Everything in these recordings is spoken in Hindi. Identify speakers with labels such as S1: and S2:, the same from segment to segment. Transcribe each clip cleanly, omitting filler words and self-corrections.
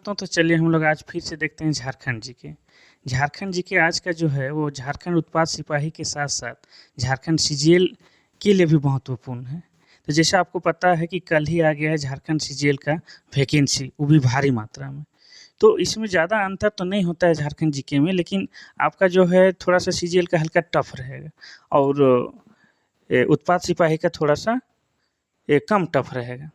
S1: दोस्तों तो चलिए हम लोग आज फिर से देखते हैं झारखंड जी के। झारखंड जी के आज का जो है वो झारखंड उत्पाद सिपाही के साथ साथ झारखंड सीजीएल के लिए भी महत्वपूर्ण है। तो जैसे आपको पता है कि कल ही आ गया है झारखंड सीजीएल का वैकेंसी, वो भी भारी मात्रा में। तो इसमें ज़्यादा अंतर तो नहीं होता है झारखंड जीके में, लेकिन आपका जो है थोड़ा सा सीजीएल का हल्का टफ रहेगा और उत्पाद सिपाही का थोड़ा सा कम टफ रहेगा।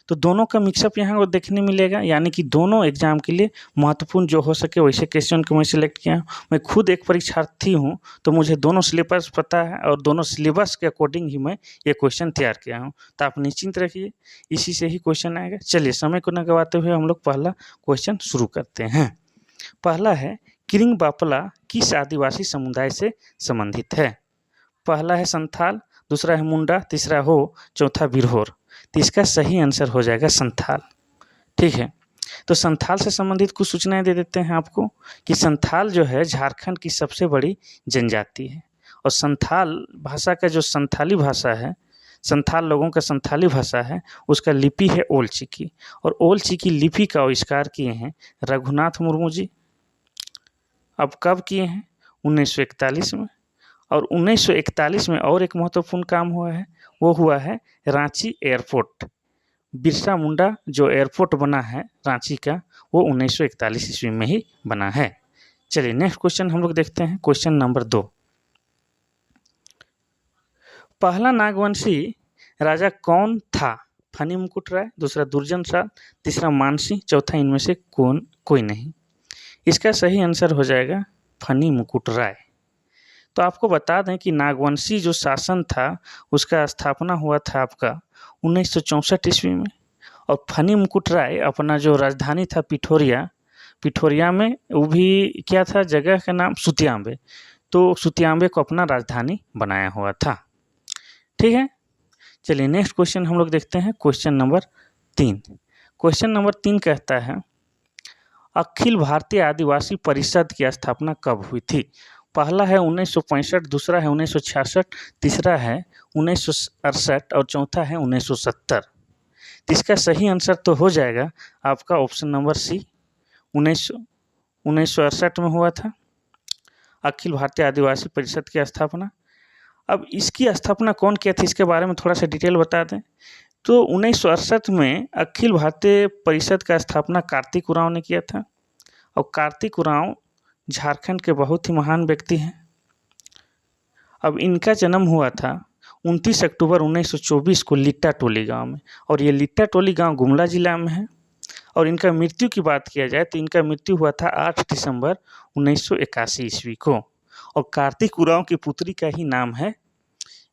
S1: तो दोनों का मिक्सअप यहाँ को देखने मिलेगा, यानी कि दोनों एग्जाम के लिए महत्वपूर्ण जो हो सके वैसे क्वेश्चन को मैं सिलेक्ट किया हूँ। मैं खुद एक परीक्षार्थी हूँ, तो मुझे दोनों सिलेबस पता है और दोनों सिलेबस के अकॉर्डिंग ही मैं ये क्वेश्चन तैयार किया हूँ। तो आप निश्चिंत रखिए, इसी से ही क्वेश्चन आएगा। चलिए समय को न गवाते हुए हम लोग पहला क्वेश्चन शुरू करते हैं। पहला है, किरिंग बापला किस आदिवासी समुदाय से संबंधित है? पहला है संथाल, दूसरा है मुंडा, तीसरा हो, चौथा बिरहोर। तो इसका सही आंसर हो जाएगा संथाल। ठीक है, तो संथाल से संबंधित कुछ सूचनाएं दे देते हैं आपको कि संथाल जो है झारखंड की सबसे बड़ी जनजाति है और संथाल भाषा का जो संथाली भाषा है, संथाल लोगों का संथाली भाषा है, उसका लिपि है ओल चिकी। और ओल चिकी लिपि का आविष्कार किए हैं रघुनाथ मुर्मू जी। अब कब किए हैं? 1941 में। और 1941 में और एक महत्वपूर्ण काम हुआ है, वो हुआ है रांची एयरपोर्ट। बिरसा मुंडा जो एयरपोर्ट बना है रांची का, वो 1941 ईस्वी में ही बना है। चलिए नेक्स्ट क्वेश्चन हम लोग देखते हैं, क्वेश्चन नंबर 2। पहला नागवंशी राजा कौन था? फनी मुकुट राय, दूसरा दुर्जन साल, तीसरा मानसिंह, चौथा इनमें से कौन कोई नहीं। इसका सही आंसर हो जाएगा फनी मुकुट राय। तो आपको बता दें कि नागवंशी जो शासन था उसका स्थापना हुआ था आपका 1964 ईस्वी में। और फनी मुकुट राय अपना जो राजधानी था पिठोरिया में, वो भी क्या था, जगह का नाम सुतियांबे। तो सुतियांबे को अपना राजधानी बनाया हुआ था। ठीक है, चलिए नेक्स्ट क्वेश्चन हम लोग देखते हैं, क्वेश्चन नंबर 3। क्वेश्चन नंबर 3 कहता है, अखिल भारतीय आदिवासी परिषद की स्थापना कब हुई थी? पहला है 1965, दूसरा है 1966, तीसरा है 1968 और चौथा है 1970। इसका सही आंसर तो हो जाएगा आपका ऑप्शन नंबर सी, 1968 में हुआ था अखिल भारतीय आदिवासी परिषद की स्थापना। अब इसकी स्थापना कौन किया था, इसके बारे में थोड़ा सा डिटेल बता दें। तो 1968 में अखिल भारतीय परिषद का स्थापना कार्तिक उरांव ने किया था। और कार्तिक उरांव झारखंड के बहुत ही महान व्यक्ति हैं। अब इनका जन्म हुआ था 29 अक्टूबर 1924 को लिट्टा टोली गांव में, और ये लिट्टा टोली गांव गुमला जिला में है। और इनका मृत्यु की बात किया जाए तो इनका मृत्यु हुआ था 8 दिसंबर 1981 ईस्वी को। और कार्तिक उरांव की पुत्री का ही नाम है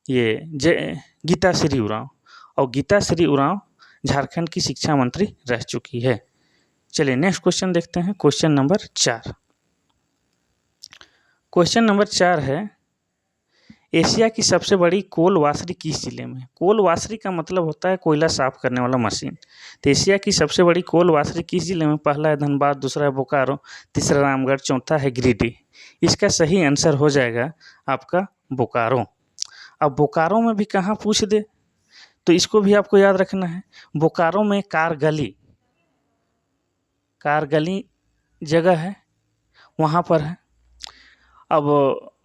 S1: ये गीता श्री उरांव। और गीता श्री उरांव झारखंड की शिक्षा मंत्री रह चुकी है। चलिए नेक्स्ट क्वेश्चन देखते हैं, क्वेश्चन नंबर 4। क्वेश्चन नंबर 4 है, एशिया की सबसे बड़ी कोल वाशरी किस जिले में? कोल वाशरी का मतलब होता है कोयला साफ करने वाला मशीन। तो एशिया की सबसे बड़ी कोल वाशरी किस जिले में? पहला है धनबाद, दूसरा है बोकारो, तीसरा रामगढ़, चौथा है गिरिडीह। इसका सही आंसर हो जाएगा आपका बोकारो। अब बोकारो में भी कहाँ पूछ दे तो इसको भी आपको याद रखना है। बोकारो में कारगली जगह है, वहाँ पर है। अब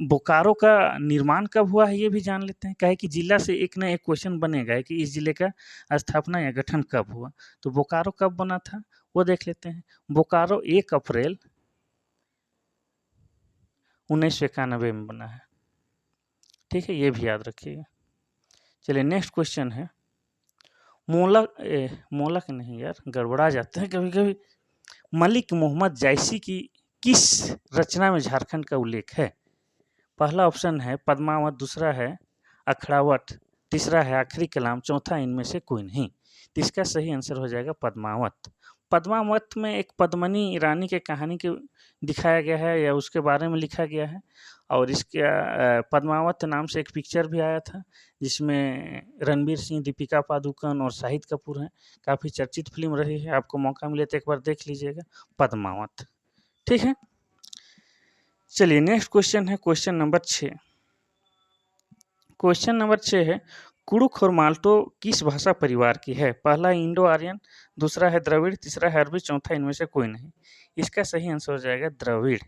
S1: बोकारो का निर्माण कब हुआ है ये भी जान लेते हैं, काहे कि जिला से एक ना एक क्वेश्चन बनेगा कि इस जिले का स्थापना या गठन कब हुआ। तो बोकारो कब बना था वो देख लेते हैं। बोकारो 1 अप्रैल 1991 में बना है। ठीक है, ये भी याद रखिएगा। चलिए नेक्स्ट क्वेश्चन है, मोलक नहीं यार, गड़बड़ा जाते हैं कभी कभी। मलिक मोहम्मद जायसी की किस रचना में झारखंड का उल्लेख है? पहला ऑप्शन है पद्मावत, दूसरा है अखड़ावत, तीसरा है आखिरी कलाम, चौथा इनमें से कोई नहीं। तो इसका सही आंसर हो जाएगा पद्मावत। पद्मावत में एक पद्मनी रानी के कहानी के दिखाया गया है या उसके बारे में लिखा गया है। और इसके पद्मावत नाम से एक पिक्चर भी आया था जिसमें रणवीर सिंह, दीपिका पादुकोण और शाहिद कपूर हैं। काफ़ी चर्चित फिल्म रही है, आपको मौका मिले तो एक बार देख लीजिएगा पद्मावत। ठीक है, चलिए नेक्स्ट क्वेश्चन है, क्वेश्चन नंबर 6। क्वेश्चन नंबर 6 है, कुड़ुख और माल्टो किस भाषा परिवार की है? पहला इंडो आर्यन, दूसरा है द्रविड़, तीसरा है अरबी, चौथा इनमें से कोई नहीं। इसका सही आंसर हो जाएगा द्रविड़।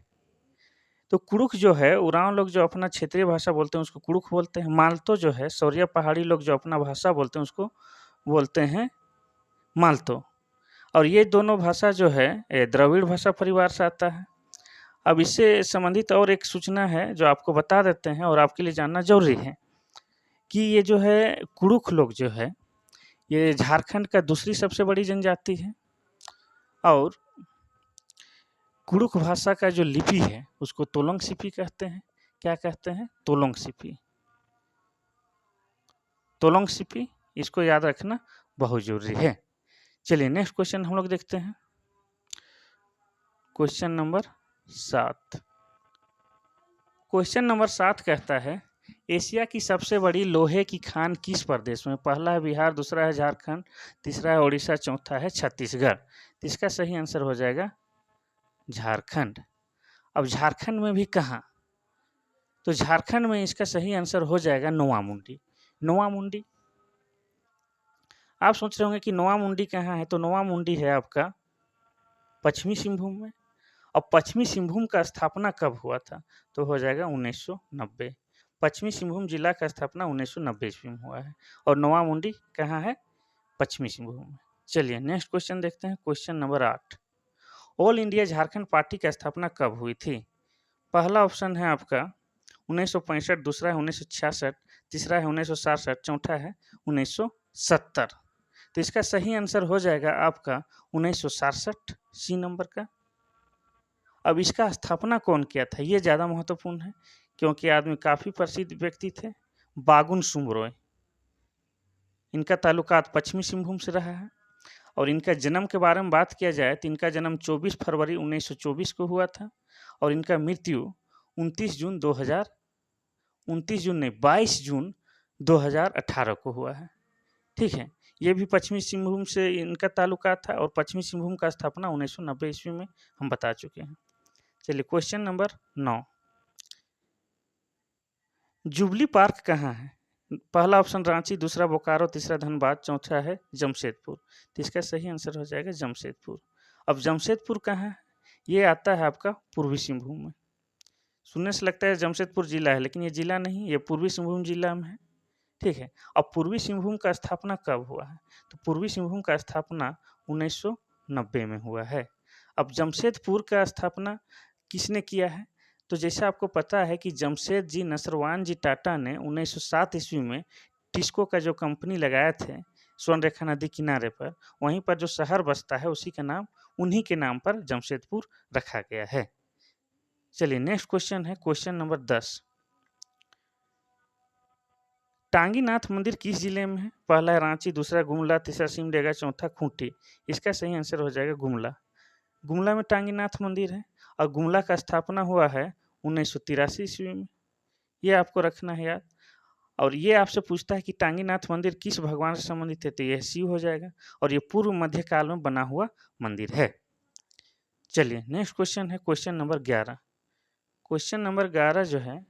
S1: तो कुड़ुख जो है उरांव लोग जो अपना क्षेत्रीय भाषा बोलते हैं उसको कुड़ुख बोलते हैं। माल्तो जो है सौरिया पहाड़ी लोग जो अपना भाषा बोलते हैं उसको बोलते हैं माल्तो। और ये दोनों भाषा जो है द्रविड़ भाषा परिवार से आता है। अब इससे संबंधित और एक सूचना है जो आपको बता देते हैं और आपके लिए जानना जरूरी है कि ये जो है कुड़ुख लोग जो है ये झारखंड का दूसरी सबसे बड़ी जनजाति है और कुड़ुख भाषा का जो लिपि है उसको तोलोंग सिपी कहते हैं। क्या कहते हैं? तोलोंग सिपी। तोलोंग सिपी, इसको याद रखना बहुत जरूरी है। चलिए नेक्स्ट क्वेश्चन हम लोग देखते हैं। Question number 7। क्वेश्चन नंबर 7 कहता है एशिया की सबसे बड़ी लोहे की खान किस प्रदेश में? पहला है बिहार, दूसरा है झारखंड, तीसरा है उड़ीसा, चौथा है छत्तीसगढ़। तो इसका सही आंसर हो जाएगा झारखंड। अब झारखंड में भी कहाँ? तो झारखंड में इसका सही आंसर हो जाएगा नोआमुंडी। नोआमुंडी। आप सोच रहे होंगे कि नोआमुंडी कहाँ है? तो नोआमुंडी है आपका पश्चिमी सिंहभूम में। अब पश्चिमी सिंहभूम का स्थापना कब हुआ था? तो हो जाएगा 1990। पश्चिमी सिंहभूम जिला का स्थापना 1990 ईस्वी में हुआ है और नोआमुंडी कहाँ है? पश्चिमी सिंहभूम में। चलिए नेक्स्ट क्वेश्चन देखते हैं। Question number 8। All India Jharkhand party की स्थापना कब हुई थी? पहला ऑप्शन है आपका 1965, दूसरा है 1966, तीसरा है 1967, चौथा है 1970। तो इसका सही आंसर हो जाएगा आपका 1967 सी नंबर का। अब इसका स्थापना कौन किया था ये ज़्यादा महत्वपूर्ण है क्योंकि आदमी काफ़ी प्रसिद्ध व्यक्ति थे, बागुन सुमरोय। इनका ताल्लुकात पश्चिमी सिंहभूम से रहा है और इनका जन्म के बारे में बात किया जाए तो इनका जन्म 24 फरवरी 1924 को हुआ था और इनका मृत्यु 29 जून 2000 29 जून नहीं 22 जून 2018 को हुआ है। ठीक है, ये भी पश्चिमी सिंहभूम से इनका ताल्लुकात था और पश्चिमी सिंहभूम का स्थापना 1990 ईस्वी में हम बता चुके हैं। चलिए क्वेश्चन नंबर 9। जुबली पार्क कहाँ है? पहला ऑप्शन रांची, दूसरा बोकारो, तीसरा धनबाद, चौथा है जमशेदपुर। तो इसका सही आंसर हो जाएगा जमशेदपुर। अब जमशेदपुर कहाँ है? ये आता है आपका पूर्वी सिंहभूम में। सुनने से लगता है जमशेदपुर जिला है लेकिन ये जिला नहीं, ये पूर्वी सिंहभूम जिला में है। ठीक है, अब पूर्वी सिंहभूम का स्थापना कब हुआ है? तो पूर्वी सिंहभूम का स्थापना 1990 में हुआ है। अब जमशेदपुर का स्थापना किसने किया है? तो जैसा आपको पता है कि जमशेद जी नसरवान जी टाटा ने 1907 ईस्वी में टिस्को का जो कंपनी लगाए थे स्वर्णरेखा नदी किनारे पर, वहीं पर जो शहर बसता है उसी का नाम उन्हीं के नाम पर जमशेदपुर रखा गया है। चलिए नेक्स्ट क्वेश्चन है क्वेश्चन नंबर 10। टांगीनाथ मंदिर किस जिले में है? पहला है रांची, दूसरा गुमला, तीसरा सिमडेगा, चौथा खूंटी। इसका सही आंसर हो जाएगा गुमला। गुमला में टांगीनाथ मंदिर है और गुमला का स्थापना हुआ है 1983 ईस्वी में। ये आपको रखना है याद। और ये आपसे पूछता है कि टांगीनाथ मंदिर किस भगवान से संबंधित है? तो यह शिव हो जाएगा और ये पूर्व मध्य काल में बना हुआ मंदिर है। चलिए नेक्स्ट क्वेश्चन है क्वेश्चन नंबर 11। क्वेश्चन नंबर 11 जो है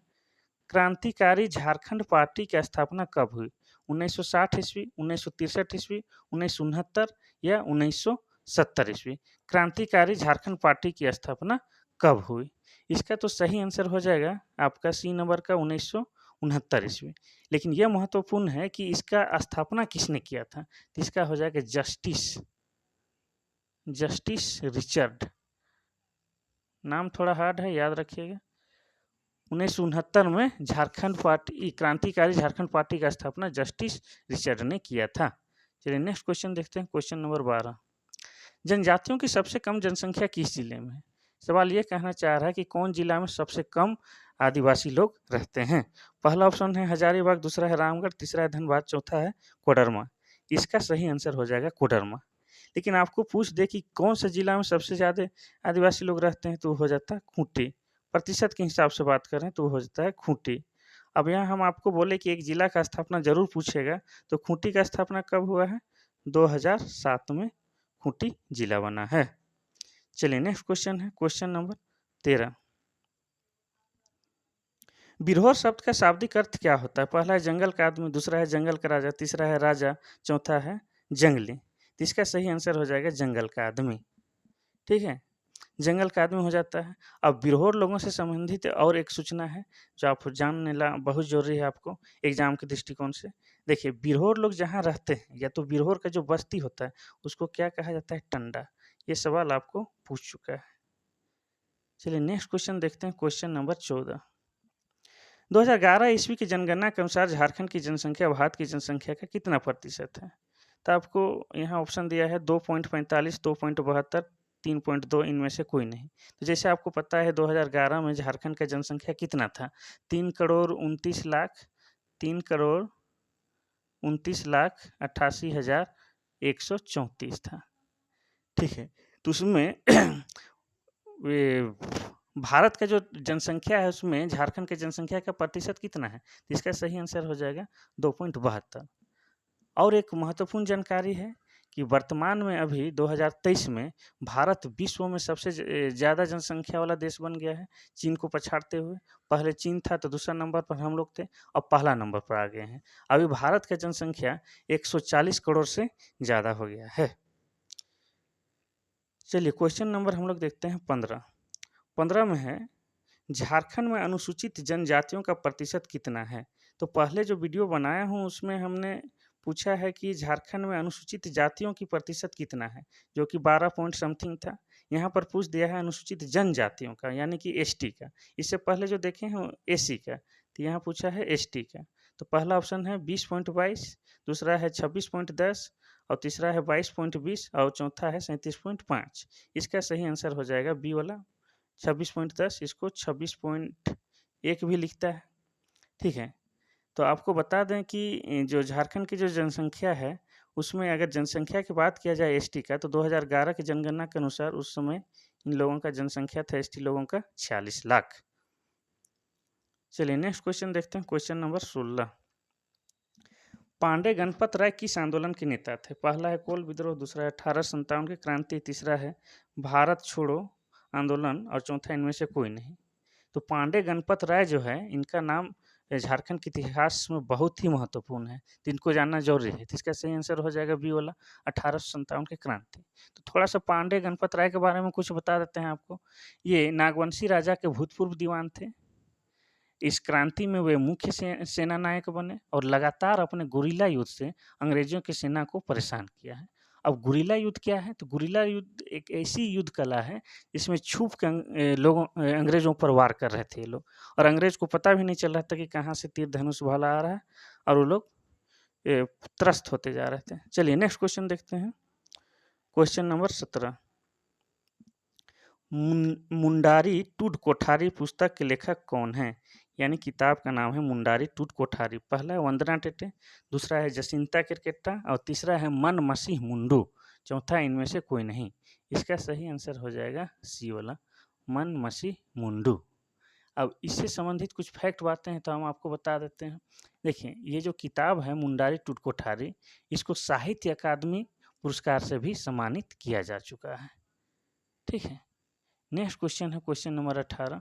S1: क्रांतिकारी झारखंड पार्टी की स्थापना कब हुई? 1960 ईस्वी, 1963 ईस्वी, 1969 या 1970 ईस्वी? क्रांतिकारी झारखंड पार्टी की स्थापना कब हुई? इसका तो सही आंसर हो जाएगा आपका सी नंबर का 1969 ईस्वी। लेकिन यह महत्वपूर्ण है कि इसका स्थापना किसने किया था? तो इसका हो जाएगा जस्टिस रिचर्ड। नाम थोड़ा हार्ड है, याद रखिएगा। 1969 में झारखंड पार्टी क्रांतिकारी झारखंड पार्टी का स्थापना जस्टिस रिचर्ड ने किया था। चलिए नेक्स्ट क्वेश्चन देखते हैं क्वेश्चन नंबर 12। जनजातियों की सबसे कम जनसंख्या किस जिले में है? सवाल ये कहना चाह रहा है कि कौन जिला में सबसे कम आदिवासी लोग रहते हैं? पहला ऑप्शन है हजारीबाग, दूसरा है रामगढ़, तीसरा है धनबाद, चौथा है कोडरमा। इसका सही आंसर हो जाएगा कोडरमा। लेकिन आपको पूछ दे कि कौन सा जिला में सबसे ज़्यादा आदिवासी लोग रहते हैं तो हो जाता है खूंटी। प्रतिशत के हिसाब से बात करें तो हो जाता है खूंटी। अब यहाँ हम आपको बोले कि एक जिला का स्थापना जरूर पूछेगा, तो खूंटी का स्थापना कब हुआ है? 2007 में खूंटी जिला बना है। चलिए नेक्स्ट क्वेश्चन है क्वेश्चन नंबर 13। बिरहोर शब्द का शाब्दिक अर्थ क्या होता है? पहला है जंगल का आदमी, दूसरा है जंगल का राजा, तीसरा है राजा, चौथा है जंगली। तो इसका सही आंसर हो जाएगा जंगल का आदमी। ठीक है? जंगल का आदमी हो जाता है। अब बिरहोर लोगों से संबंधित और एक सूचना है, जो आप जानने ला बहुत ज़रूरी है आपको एग्ज़ाम के दृष्टिकोण से। देखिए, बिरहोर लोग जहाँ रहते हैं या तो बिरहोर का जो बस्ती होता है, उसको क्या कहा जाता है? टंडा। ये सवाल आपको पूछ चुका है। चलिए नेक्स्ट क्वेश्चन देखते हैं, क्वेश्चन नंबर 14। 2011 ईस्वी की जनगणना के अनुसार झारखंड की जनसंख्या भारत की जनसंख्या का कितना प्रतिशत है? तो आपको यहाँ ऑप्शन दिया है 2.45, 2.72, 3.2, इनमें से कोई नहीं। तो जैसे आपको पता है 2011 में झारखंड का जनसंख्या कितना था? 3,29,00,000, 3,29,88,134 था। ठीक है? तो उसमें वे भारत का जो जनसंख्या है उसमें झारखंड की जनसंख्या का प्रतिशत कितना है? तो इसका सही आंसर हो जाएगा 2.72। और एक महत्वपूर्ण जानकारी है कि वर्तमान में अभी 2023 में भारत विश्व में सबसे ज़्यादा जनसंख्या वाला देश बन गया है, चीन को पछाड़ते हुए। पहले चीन था तो दूसरा नंबर पर हम लोग थे, अब पहला नंबर पर आ गए हैं। अभी भारत का जनसंख्या 140 करोड़ से ज़्यादा हो गया है। चलिए क्वेश्चन नंबर हम लोग देखते हैं 15। 15 में है, झारखंड में अनुसूचित जनजातियों का प्रतिशत कितना है? तो पहले जो वीडियो बनाया हूँ उसमें हमने पूछा है कि झारखंड में अनुसूचित जातियों की प्रतिशत कितना है, जो कि 12 पॉइंट समथिंग था। यहाँ पर पूछ दिया है अनुसूचित जनजातियों का, यानी कि एसटी का। इससे पहले जो देखे हैं एसी का, तो यहाँ पूछा है एसटी का। तो पहला ऑप्शन है 20.22, दूसरा है 26.10, और तीसरा है 22.20, और चौथा है 37.5। इसका सही आंसर हो जाएगा बी वाला 26.10, इसको 26.1 भी लिखता है। ठीक है? तो आपको बता दें कि जो झारखंड की जो जनसंख्या है, उसमें अगर जनसंख्या की बात किया जाए एसटी का, तो 2011 की जनगणना के अनुसार उस समय इन लोगों का जनसंख्या था एसटी लोगों का 46 लाख। चलिए नेक्स्ट क्वेश्चन देखते हैं, क्वेश्चन नंबर 16। पांडे गणपत राय किस आंदोलन के नेता थे? पहला है कोल विद्रोह, दूसरा है 1857 की क्रांति, तीसरा है भारत छोड़ो आंदोलन, और चौथा इनमें से कोई नहीं। तो पांडे गणपत राय जो है, इनका नाम झारखंड के इतिहास में बहुत ही महत्वपूर्ण है, तो इनको जानना जरूरी है। तो इसका सही आंसर हो जाएगा बी वाला 1857 की क्रांति। तो थोड़ा सा पांडे गणपत राय के बारे में कुछ बता देते हैं आपको। ये नागवंशी राजा के भूतपूर्व दीवान थे। इस क्रांति में वे मुख्य सेना नायक बने और लगातार अपने गुरिल्ला युद्ध से अंग्रेजों की सेना को परेशान किया है। अब गुरिल्ला युद्ध क्या है? तो गुरिल्ला युद्ध एक ऐसी युद्ध कला है जिसमें छुप के अंग्रेजों पर वार कर रहे थे ये लोग, और अंग्रेज को पता भी नहीं चल रहा था कि कहाँ से तीर धनुष भाला आ रहा है, और वो लोग त्रस्त होते जा रहे थे। चलिए नेक्स्ट क्वेश्चन देखते हैं, क्वेश्चन नंबर 17। मुंडारी टूट कोठारी पुस्तक के लेखक कौन है? यानी किताब का नाम है मुंडारी टूट कोठारी। पहला है वंदना टेटे, दूसरा है जसिंता किरकेट्टा, और तीसरा है मन मसीह मुंडू, चौथा इनमें से कोई नहीं। इसका सही आंसर हो जाएगा सी वाला मन मसीह मुंडू। अब इससे संबंधित कुछ फैक्ट बातें हैं तो हम आपको बता देते हैं। देखिए, ये जो किताब है मुंडारी टूट कोठारी, इसको साहित्य अकादमी पुरस्कार से भी सम्मानित किया जा चुका है। ठीक है? नेक्स्ट क्वेश्चन है क्वेश्चन नंबर 18।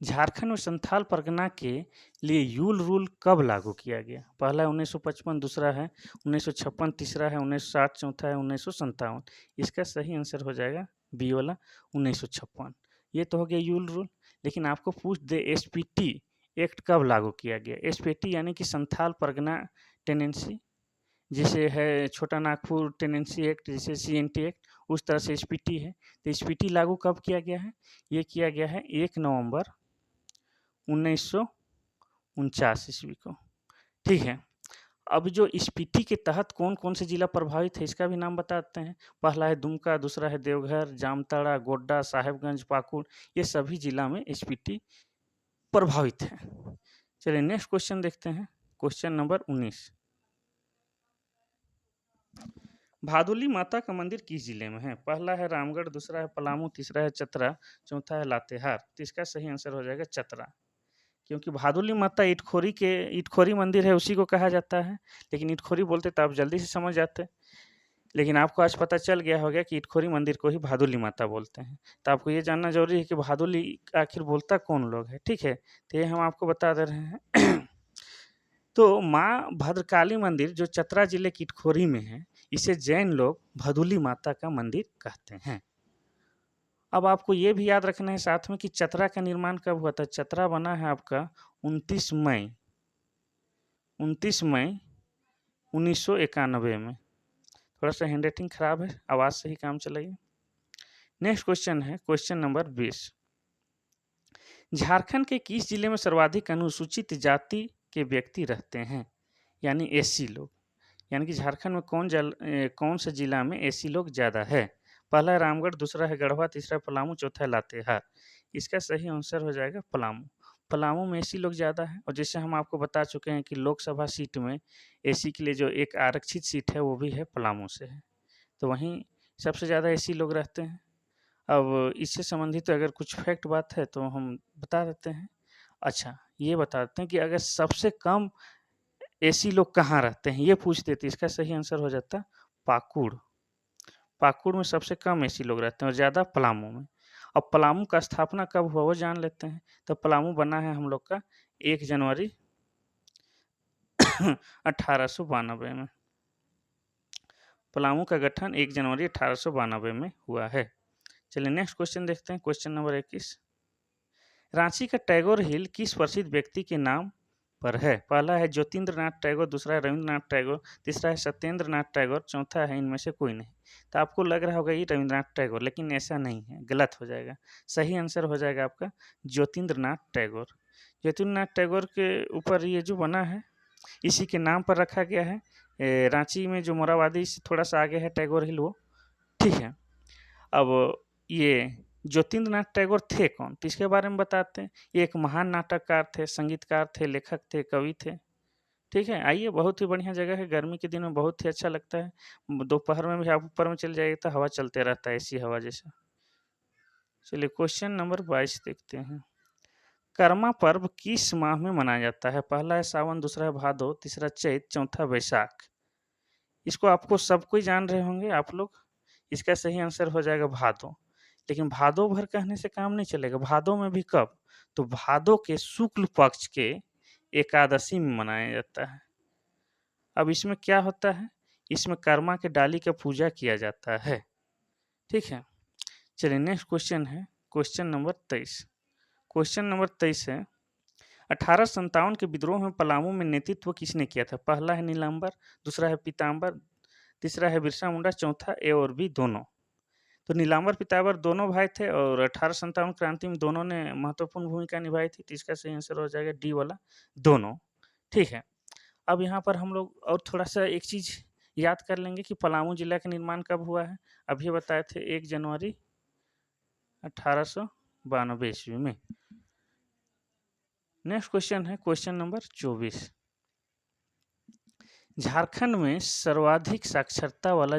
S1: झारखंड में संथाल परगना के लिए यूल रूल कब लागू किया गया? पहला है 1955, दूसरा है 1956, तीसरा है 1960, चौथा है 1957। इसका सही आंसर हो जाएगा बी वाला 1956। ये तो हो गया यूल रूल। लेकिन आपको पूछ दे एसपीटी एक्ट कब लागू किया गया? एसपीटी यानी कि संथाल परगना टेनेंसी, जैसे है छोटा नागपुर टेनेंसी एक्ट, जैसे सीएनटी एक्ट, उस तरह से एसपीटी है। तो एसपीटी लागू कब किया गया है? ये किया गया है 1 नवंबर 1949 ईस्वी को। ठीक है? अब जो स्पीति के तहत कौन-कौन से जिला प्रभावित है, इसका भी नाम बताते हैं। पहला है दुमका, दूसरा है देवघर, जामताड़ा, गोड्डा, साहेबगंज, पाकुड़, ये सभी जिला में स्पीति प्रभावित है। चलिए नेक्स्ट क्वेश्चन देखते हैं, क्वेश्चन नंबर 19। भादुली माता का मंदिर किस जिले में है? पहला है रामगढ़, दूसरा है पलामू, तीसरा है चतरा, चौथा है लातेहार। तो इसका सही आंसर हो जाएगा चतरा, क्योंकि भादुली माता इटखोरी मंदिर है, उसी को कहा जाता है। लेकिन इटखोरी बोलते तो आप जल्दी से समझ जाते। लेकिन आपको आज पता चल गया होगा कि इटखोरी मंदिर को ही भादुली माता बोलते हैं। तो आपको ये जानना ज़रूरी है कि भादुली आखिर बोलता कौन लोग है, ठीक है? तो ये हम आपको बता दे रहे हैं। तो माँ भद्रकाली मंदिर जो चतरा जिले की इटखोरी में है, इसे जैन लोग भदुली माता का मंदिर कहते हैं। अब आपको ये भी याद रखना है साथ में कि चतरा का निर्माण कब हुआ था? चतरा बना है आपका 29 मई 29 मई 1991 में। थोड़ा सा हैंडराइटिंग खराब है, आवाज़ से ही काम चलाइए। नेक्स्ट क्वेश्चन है क्वेश्चन नंबर 20। झारखंड के किस जिले में सर्वाधिक अनुसूचित जाति के व्यक्ति रहते हैं, यानी एससी लोग? यानी कि झारखंड में कौन सा जिला में एससी लोग ज़्यादा है? पहला है रामगढ़, दूसरा है गढ़वा, तीसरा है पलामू, चौथा है लातेहार। इसका सही आंसर हो जाएगा पलामू। पलामू में एससी लोग ज़्यादा है, और जैसे हम आपको बता चुके हैं कि लोकसभा सीट में एससी के लिए जो एक आरक्षित सीट है वो भी है पलामू से है, तो वहीं सबसे ज़्यादा एससी लोग रहते हैं। अब इससे संबंधित अगर कुछ फैक्ट बात है तो हम बता देते हैं। अच्छा, ये बता देते हैं कि अगर सबसे कम एसी लोग कहाँ रहते हैं, ये पूछ देते, इसका सही आंसर हो जाता पाकुड़। पाकुड़ में सबसे कम एसी लोग रहते हैं और ज़्यादा पलामू में। अब पलामू का स्थापना कब हुआ वो जान लेते हैं। तो पलामू बना है हम लोग का 1 जनवरी 1892 में। पलामू का गठन 1 जनवरी 1892 में हुआ है। चलिए नेक्स्ट क्वेश्चन देखते हैं, क्वेश्चन नंबर 21। रांची का टैगोर हिल किस प्रसिद्ध व्यक्ति के नाम पर है? पहला है ज्योतिन्द्रनाथ टैगोर, दूसरा है रविंद्रनाथ टैगोर, तीसरा है सत्येंद्रनाथ टैगोर, चौथा है इनमें से कोई नहीं। तो आपको लग रहा होगा ये रविंद्रनाथ टैगोर, लेकिन ऐसा नहीं है, गलत हो जाएगा। सही आंसर हो जाएगा आपका ज्योतिन्द्रनाथ टैगोर। ज्योतिन्द्रनाथ टैगोर के ऊपर ये जो बना है इसी के नाम पर रखा गया है। रांची में जो मोराबादी से थोड़ा सा आगे है टैगोर हिल वो, ठीक है। अब ये ज्योतिन्द्रनाथ टैगोर थे कौन, तो इसके बारे में बताते हैं। ये एक महान नाटककार थे, संगीतकार थे, लेखक थे, कवि थे, ठीक है। आइए, बहुत ही बढ़िया जगह है, गर्मी के दिन में बहुत ही अच्छा लगता है। दोपहर में भी आप ऊपर में चले जाइए तो हवा चलते रहता है, ऐसी हवा जैसा। चलिए क्वेश्चन नंबर 22 देखते हैं। कर्मा पर्व किस माह में मनाया जाता है? पहला है सावन, दूसरा है भादो, तीसरा चैत, चौथा बैसाख। इसको आपको सब कोई जान रहे होंगे आप लोग। इसका सही आंसर हो जाएगा भादो। लेकिन भादो भर कहने से काम नहीं चलेगा, भादो में भी कब? तो भादो के शुक्ल पक्ष के एकादशी में मनाया जाता है। अब इसमें क्या होता है? इसमें कर्मा के डाली का पूजा किया जाता है, ठीक है। चलिए नेक्स्ट क्वेश्चन है क्वेश्चन नंबर 23। क्वेश्चन नंबर 23 है 1857 के विद्रोह में पलामू में नेतृत्व किसने किया था? पहला है नीलांबर, दूसरा है पीताम्बर, तीसरा है बिरसा मुंडा, चौथा ए और बी दोनों। तो नीलांबर पीताम्बर दोनों भाई थे और 1857 क्रांति में दोनों ने महत्वपूर्ण भूमिका निभाई थी, तो इसका सही आंसर हो जाएगा डी वाला दोनों, ठीक है। अब यहाँ पर हम लोग और थोड़ा सा एक चीज़ याद कर लेंगे कि पलामू जिला का निर्माण कब हुआ है। अभी बताए थे 1 जनवरी 1892 ईस्वी में। नेक्स्ट क्वेश्चन है क्वेश्चन नंबर 24। झारखंड में सर्वाधिक साक्षरता वाला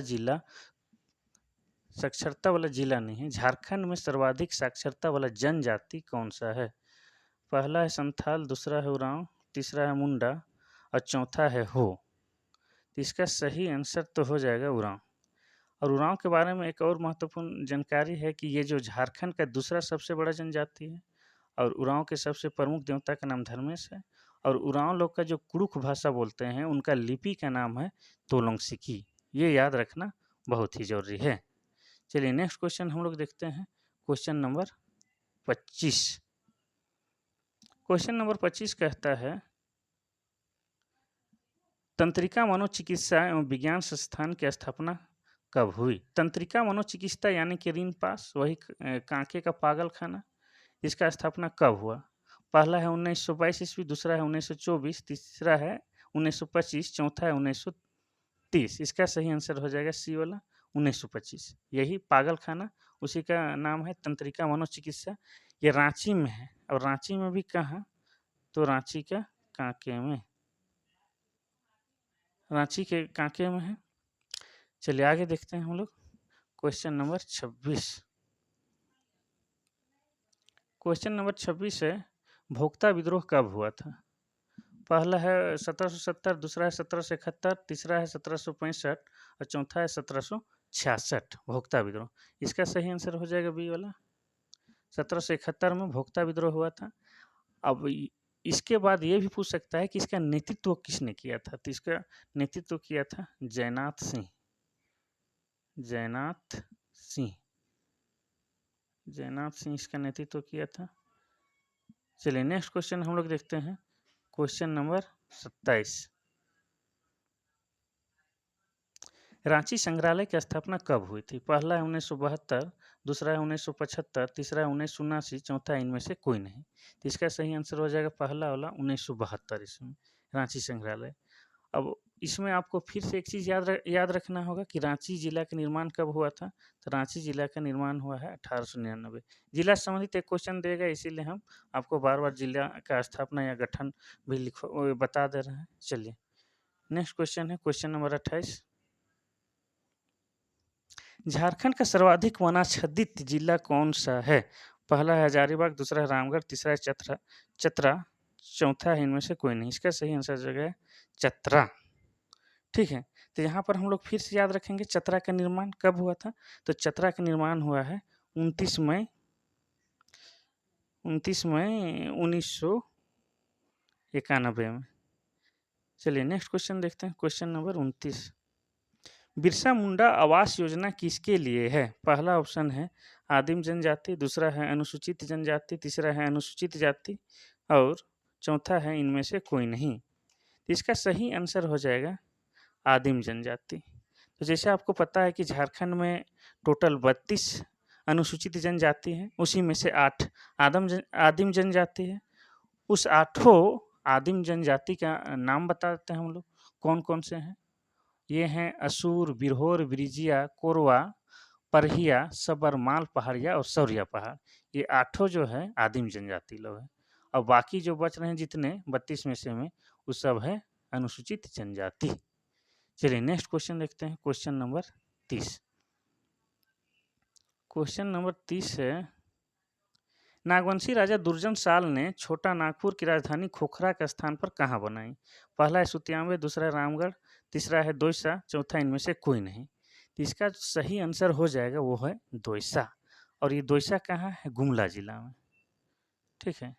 S1: नहीं है, झारखंड में सर्वाधिक साक्षरता वाला जनजाति कौन सा है? पहला है संथाल, दूसरा है उरांव, तीसरा है मुंडा और चौथा है हो। तो इसका सही आंसर तो हो जाएगा उरांव। और उरांव के बारे में एक और महत्वपूर्ण जानकारी है कि ये जो झारखंड का दूसरा सबसे बड़ा जनजाति है, और उरांव के सबसे प्रमुख देवता का नाम धर्मेश है। और उरांव लोग का जो कुड़ुख भाषा बोलते हैं उनका लिपि का नाम है तोलोंग सिकी। ये याद रखना बहुत ही जरूरी है। चलिए नेक्स्ट क्वेश्चन हम लोग देखते हैं, क्वेश्चन नंबर 25। क्वेश्चन नंबर 25 कहता है तंत्रिका मनोचिकित्सा एवं विज्ञान संस्थान की स्थापना कब हुई? तंत्रिका मनोचिकित्सा यानी कि रिनपास, वही कांके का पागल खाना, इसका स्थापना कब हुआ? पहला है 1922 ईस्वी, दूसरा है 1924, तीसरा है 1925, चौथा है 1930। इसका सही आंसर हो जाएगा सी वाला 1925। यही पागल खाना, उसी का नाम है तंत्रिका मनोचिकित्सा। ये रांची में है, और रांची में भी कहाँ? तो रांची का कांके में, रांची के कांके में है। चलिए आगे देखते हैं हम लोग, क्वेश्चन नंबर 26। क्वेश्चन नंबर 26 है भोक्ता विद्रोह कब हुआ था? पहला है 1770, दूसरा है 1771, तीसरा है 1765 और चौथा है 1766 भोक्ता विद्रोह। इसका सही आंसर हो जाएगा बी वाला। 1771 में भोक्ता विद्रोह हुआ था। अब इसके बाद ये भी पूछ सकता है कि इसका नेतृत्व किसने किया था, तो इसका नेतृत्व किया था जयनाथ सिंह। जयनाथ सिंह, जयनाथ सिंह इसका नेतृत्व किया था। चलिए नेक्स्ट क्वेश्चन हम लोग देखते हैं, क्वेश्चन नंबर 27। रांची संग्रहालय की स्थापना कब हुई थी? पहला है 1972, दूसरा है 1975, तीसरा है 1979, चौथा है इनमें से कोई नहीं। तो इसका सही आंसर हो जाएगा पहला वाला 1972 इसमें रांची संग्रहालय। अब इसमें आपको फिर से एक चीज़ याद रखना होगा कि रांची जिला का निर्माण कब हुआ था। तो रांची जिला का निर्माण हुआ है 1899। जिला से संबंधित एक क्वेश्चन देगा, इसीलिए हम आपको बार बार जिला का स्थापना या गठन भी बता दे रहे हैं। चलिए नेक्स्ट क्वेश्चन है क्वेश्चन नंबर 28। झारखंड का सर्वाधिक वनाच्छादित जिला कौन सा है? पहला है हजारीबाग, दूसरा है रामगढ़, तीसरा है चतरा, चौथा है इनमें से कोई नहीं। इसका सही आंसर जो है चतरा। ठीक है, तो यहाँ पर हम लोग फिर से याद रखेंगे चतरा का निर्माण कब हुआ था। तो चतरा का निर्माण हुआ है 29 मई 1991 में। चलिए नेक्स्ट क्वेश्चन देखते हैं, क्वेश्चन नंबर 29। बिरसा मुंडा आवास योजना किसके लिए है? पहला ऑप्शन है आदिम जनजाति, दूसरा है अनुसूचित जनजाति, तीसरा है अनुसूचित जाति और चौथा है इनमें से कोई नहीं। तो इसका सही आंसर हो जाएगा आदिम जनजाति। तो जैसे आपको पता है कि झारखंड में टोटल 32 अनुसूचित जनजाति हैं, उसी में से 8 आदिम जनजाति है। उस 8 आदिम जनजाति का नाम बता देते हैं हम लोग कौन कौन से हैं। ये हैं असूर, बिरहोर, ब्रिजिया, कोरवा, परहिया, सबरमाल पहाड़िया और सौरिया पहाड़। ये 8 जो है आदिम जनजाति लोग हैं। और बाकी जो बच रहे हैं जितने 32 में से वो सब है अनुसूचित जनजाति। चलिए नेक्स्ट क्वेश्चन देखते हैं, क्वेश्चन नंबर 30। क्वेश्चन नंबर 30 है, नागवंशी राजा दुर्जन साल ने छोटा नागपुर की राजधानी खोखरा के स्थान पर कहाँ बनाई? पहला है सुतियाम्बे, दूसरा है रामगढ़, तीसरा है दोईसा, चौथा इनमें से कोई नहीं। तो इसका सही आंसर हो जाएगा वो है दोईसा। और ये दोईसा कहाँ है? गुमला जिला में। ठीक है,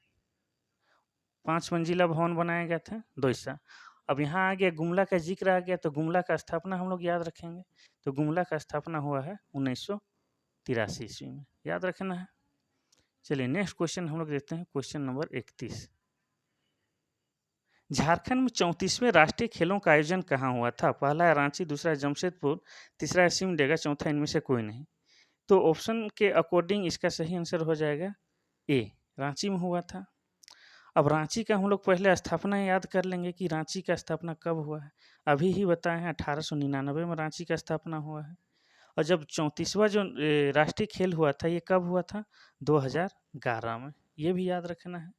S1: 5 मंजिला भवन बनाया गया था दोईसा। अब यहाँ आ गया गुमला का जिक्र आ गया, तो गुमला का स्थापना हम लोग याद रखेंगे। तो गुमला का स्थापना हुआ है 1983 ईस्वी में, याद रखना है। चलिए नेक्स्ट क्वेश्चन हम लोग देखते हैं, क्वेश्चन नंबर 31। झारखंड में 34वें राष्ट्रीय खेलों का आयोजन कहाँ हुआ था? पहला है रांची, दूसरा है जमशेदपुर, तीसरा है सिमडेगा, चौथा इनमें से कोई नहीं। तो ऑप्शन के अकॉर्डिंग इसका सही आंसर हो जाएगा ए, रांची में हुआ था। अब रांची का हम लोग पहले स्थापना याद कर लेंगे कि रांची का स्थापना कब हुआ है। अभी ही बताए हैं 1899 में रांची का स्थापना हुआ है। और जब 34वां जो राष्ट्रीय खेल हुआ था ये कब हुआ था? 2011 में, ये भी याद रखना है।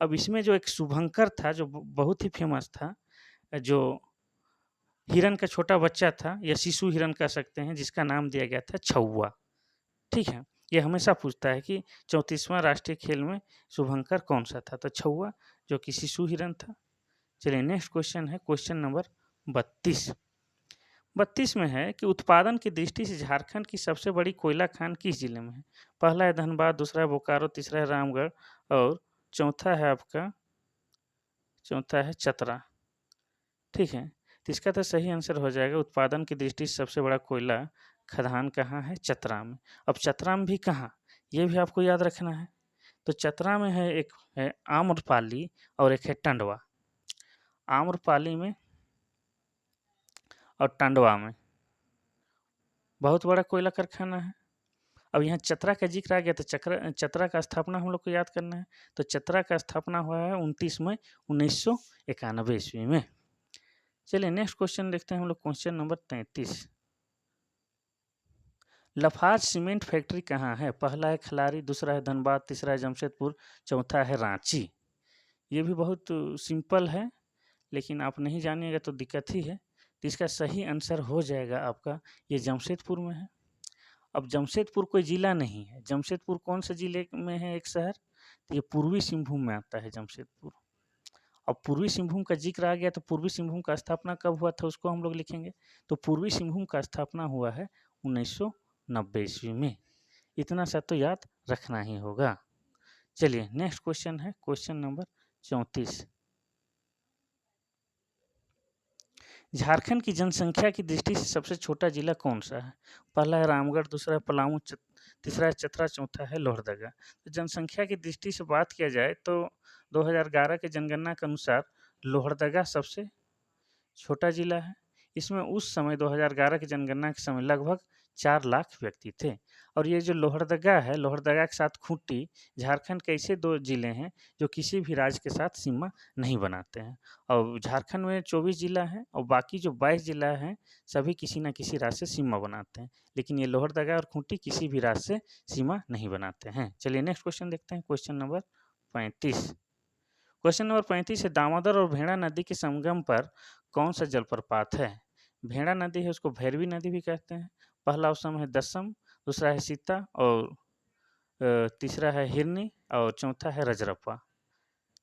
S1: अब इसमें जो एक शुभंकर था जो बहुत ही फेमस था, जो हिरन का छोटा बच्चा था या शिशु हिरन कह सकते हैं, जिसका नाम दिया गया था छौवा। ठीक है, ये हमेशा पूछता है कि 34वां राष्ट्रीय खेल में शुभंकर कौन सा था? तो छौवा जो कि शिशु हिरन था। चलिए नेक्स्ट क्वेश्चन है क्वेश्चन नंबर 32। 32 में है कि उत्पादन की दृष्टि से झारखंड की सबसे बड़ी कोयला खान किस जिले में है? पहला है धनबाद, दूसरा है बोकारो, तीसरा है रामगढ़ और चौथा है चतरा। ठीक है, तो इसका तो सही आंसर हो जाएगा उत्पादन की दृष्टि से सबसे बड़ा कोयला खदान कहाँ है? चतरा में। अब चतरा में भी कहाँ, ये भी आपको याद रखना है। तो चतरा में है एक है आम्रपाली और एक है टंडवा। आम्रपाली में और टंडवा में बहुत बड़ा कोयला कारखाना है। अब यहाँ चतरा का जिक्र आ गया, तो चतरा का स्थापना हम लोग को याद करना है। तो चतरा का स्थापना हुआ है 29 मई 1991 ईस्वी में। चलिए नेक्स्ट क्वेश्चन देखते हैं हम लोग, क्वेश्चन नंबर 33। लफार्ज सीमेंट फैक्ट्री कहाँ है? पहला है खलारी, दूसरा है धनबाद, तीसरा है जमशेदपुर, चौथा है रांची। ये भी बहुत सिंपल है, लेकिन आप नहीं जानिएगा तो दिक्कत ही है। तो इसका सही आंसर हो जाएगा आपका ये जमशेदपुर में है। अब जमशेदपुर कोई जिला नहीं है, जमशेदपुर कौन से जिले में है? एक शहर, तो ये पूर्वी सिंहभूम में आता है जमशेदपुर। अब पूर्वी सिंहभूम का जिक्र आ गया तो पूर्वी सिंहभूम का स्थापना कब हुआ था उसको हम लोग लिखेंगे। तो पूर्वी सिंहभूम का स्थापना हुआ है 1990 ईस्वी में। इतना सा तो याद रखना ही होगा। चलिए नेक्स्ट क्वेश्चन है क्वेश्चन नंबर 34। झारखंड की जनसंख्या की दृष्टि से सबसे छोटा जिला कौन सा है? पहला है रामगढ़, दूसरा है पलामू, तीसरा है चतरा, चौथा है लोहरदगा। तो जनसंख्या की दृष्टि से बात किया जाए तो 2011 के जनगणना के अनुसार लोहरदगा सबसे छोटा जिला है। इसमें उस समय 2011 की जनगणना के समय लगभग 4 लाख व्यक्ति थे। और ये जो लोहरदगा है, लोहरदगा के साथ खूंटी, झारखंड के ऐसे 2 जिले हैं जो किसी भी राज्य के साथ सीमा नहीं बनाते हैं। और झारखंड में 24 जिला हैं और बाकी जो 22 जिला हैं, सभी किसी न किसी राज्य से सीमा बनाते हैं। लेकिन ये लोहरदगा और खूंटी किसी भी राज्य से सीमा नहीं बनाते हैं। चलिए नेक्स्ट क्वेश्चन देखते हैं, क्वेश्चन नंबर 35। क्वेश्चन नंबर 35 है, दामोदर और भेड़ा नदी के संगम पर कौन सा जलप्रपात है? भेड़ा नदी है उसको भैरवी नदी भी कहते हैं। पहला ऑप्शन है दसम, दूसरा है सीता और तीसरा है हिरनी और चौथा है रजरप्पा।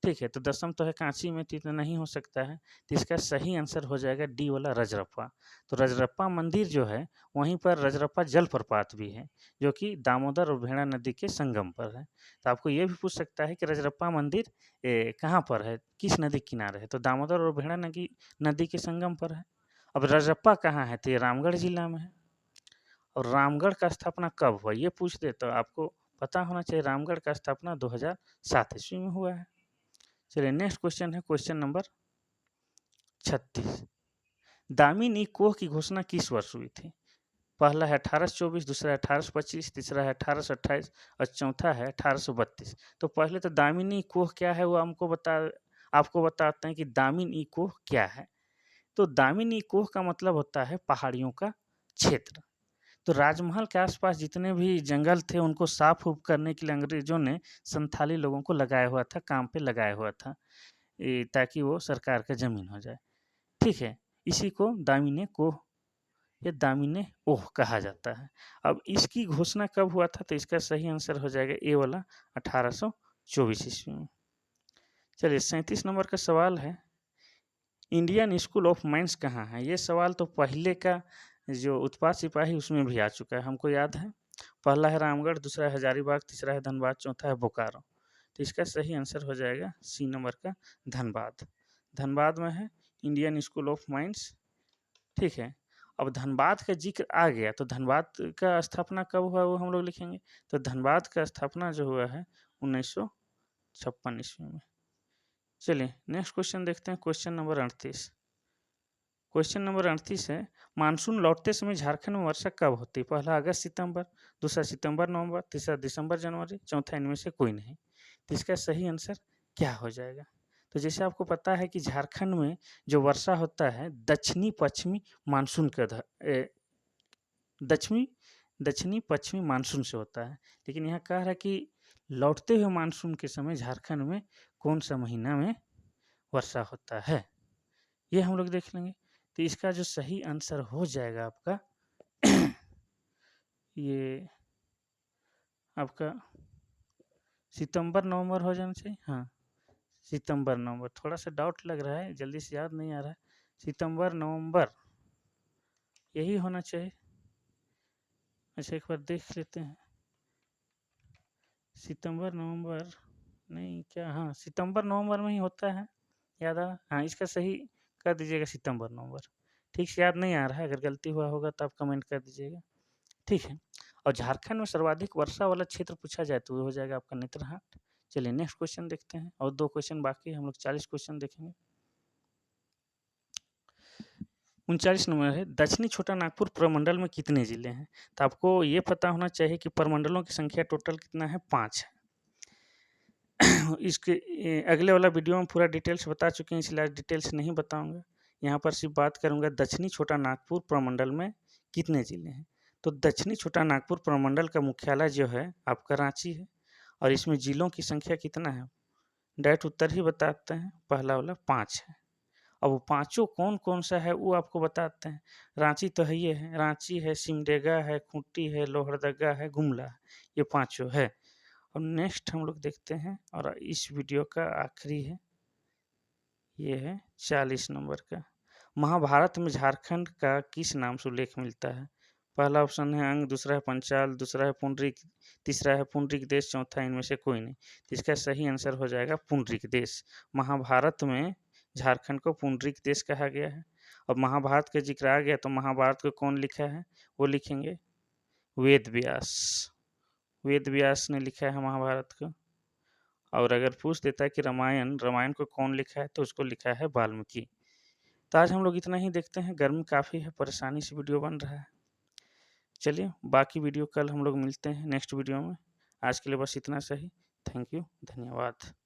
S1: ठीक है, तो दसम तो है कांची में, तो इतना नहीं हो सकता है। तो इसका सही आंसर हो जाएगा डी वाला रजरप्पा। तो रजरप्पा मंदिर जो है वहीं पर रजरप्पा जलप्रपात भी है, जो कि दामोदर और भेड़ा नदी के संगम पर है। तो आपको ये भी पूछ सकता है कि रजरप्पा मंदिर कहाँ पर है, किस नदी किनारे है? तो दामोदर और भेड़ा नदी नदी के संगम पर है। अब रजरप्पा कहाँ है? तो ये रामगढ़ जिला में है। और रामगढ़ का स्थापना कब हुआ ये पूछ दे तो आपको पता होना चाहिए। रामगढ़ का स्थापना 2007 ईस्वी में हुआ है। चलिए नेक्स्ट क्वेश्चन है क्वेश्चन नंबर 36। दामिनी कोह की घोषणा किस वर्ष हुई थी? पहला है 1824, दूसरा है 1825, तीसरा है 1828 और चौथा है 1832। तो पहले तो दामिनी कोह क्या है वो आपको बताते हैं कि दामिनी कोह क्या है। तो दामिनी कोह का मतलब होता है पहाड़ियों का क्षेत्र। तो राजमहल के आसपास जितने भी जंगल थे उनको साफ उफ करने के लिए अंग्रेजों ने संथाली लोगों को लगाया हुआ था, काम पे लगाया हुआ था, ताकि वो सरकार का जमीन हो जाए। ठीक है, इसी को दामिनी कोह या दामिनी ओह कहा जाता है। अब इसकी घोषणा कब हुआ था? तो इसका सही आंसर हो जाएगा ए वाला 1824 ईस्वी में। चलिए 37 नंबर का सवाल है, इंडियन स्कूल ऑफ माइंस कहाँ है? ये सवाल तो पहले का जो उत्पाद सिपाही उसमें भी आ चुका है, हमको याद है। पहला है रामगढ़, दूसरा है हजारीबाग, तीसरा है धनबाद, चौथा है बोकारो। तो इसका सही आंसर हो जाएगा सी नंबर का धनबाद। धनबाद में है इंडियन स्कूल ऑफ माइंस। ठीक है, अब धनबाद का जिक्र आ गया तो धनबाद का स्थापना कब हुआ वो हम लोग लिखेंगे। तो धनबाद का स्थापना जो हुआ है 1956 ईस्वी में। चलिए नेक्स्ट क्वेश्चन देखते हैं, क्वेश्चन नंबर 38। क्वेश्चन नंबर 38 है, मानसून लौटते समय झारखंड में वर्षा कब होती है? पहला अगस्त सितंबर, दूसरा सितंबर नवंबर, तीसरा दिसंबर जनवरी, चौथा इनमें से कोई नहीं। तो इसका सही आंसर क्या हो जाएगा? तो जैसे आपको पता है कि झारखंड में जो वर्षा होता है दक्षिणी पश्चिमी मानसून के दक्षिणी दक्षिणी पश्चिमी मानसून से होता है। लेकिन यहाँ कह रहा है कि लौटते हुए मानसून के समय झारखंड में कौन सा महीना में वर्षा होता है, ये हम लोग देख लेंगे। तो इसका जो सही आंसर हो जाएगा आपका ये आपका सितंबर नवंबर हो जाना चाहिए। हाँ, सितंबर नवंबर, थोड़ा सा डाउट लग रहा है, जल्दी से याद नहीं आ रहा है। सितंबर नवंबर यही होना चाहिए। अच्छा एक बार देख लेते हैं, सितंबर नवंबर नहीं क्या, हाँ सितंबर नवंबर में ही होता है, याद आ। हाँ इसका सही कर दीजिएगा सितंबर नवंबर। ठीक से याद नहीं आ रहा है, अगर गलती हुआ होगा तो आप कमेंट कर दीजिएगा। ठीक है, और झारखंड में सर्वाधिक वर्षा वाला क्षेत्र पूछा जाए तो वो हो जाएगा आपका नेतरहाट। चलिए नेक्स्ट क्वेश्चन देखते हैं, और 2 क्वेश्चन बाकी है, हम लोग 40 क्वेश्चन देखेंगे। 39 नंबर है, दक्षिणी छोटा नागपुर प्रमंडल में कितने जिले हैं? तो आपको ये पता होना चाहिए कि प्रमंडलों की संख्या टोटल कितना है, 5 है। इसके अगले वाला वीडियो में पूरा डिटेल्स बता चुके हैं, इसलिए आज डिटेल्स नहीं बताऊंगा। यहाँ पर सिर्फ बात करूंगा दक्षिणी छोटा नागपुर प्रमंडल में कितने जिले हैं। तो दक्षिणी छोटा नागपुर प्रमंडल का मुख्यालय जो है आपका रांची है। और इसमें जिलों की संख्या कितना है, डायरेक्ट उत्तर ही बताते हैं, पहला वाला 5 है। अब वो पाँचों कौन कौन सा है वो आपको बताते हैं। रांची तो है, ये है रांची है, सिमडेगा है, खूंटी है, लोहरदगा है, गुमला है, ये पाँचों है। और नेक्स्ट हम लोग देखते हैं, और इस वीडियो का आखिरी है ये है 40 नंबर का। महाभारत में झारखंड का किस नाम से उल्लेख मिलता है? पहला ऑप्शन है अंग, दूसरा है पंचाल, दूसरा है पुंडरीक, तीसरा है पुंडरीक देश, चौथा इनमें से कोई नहीं। तो इसका सही आंसर हो जाएगा पुंडरीक देश। महाभारत में झारखंड को पुंडरीक देश कहा गया है। अब महाभारत का जिक्र आ गया तो महाभारत को कौन लिखा है वो लिखेंगे वेद व्यास। वेद व्यास ने लिखा है महाभारत को। और अगर पूछ देता है कि रामायण रामायण को कौन लिखा है तो उसको लिखा है वाल्मीकि। तो आज हम लोग इतना ही देखते हैं, गर्मी काफ़ी है, परेशानी से वीडियो बन रहा है। चलिए बाकी वीडियो कल हम लोग मिलते हैं नेक्स्ट वीडियो में। आज के लिए बस इतना सही। थैंक यू, धन्यवाद।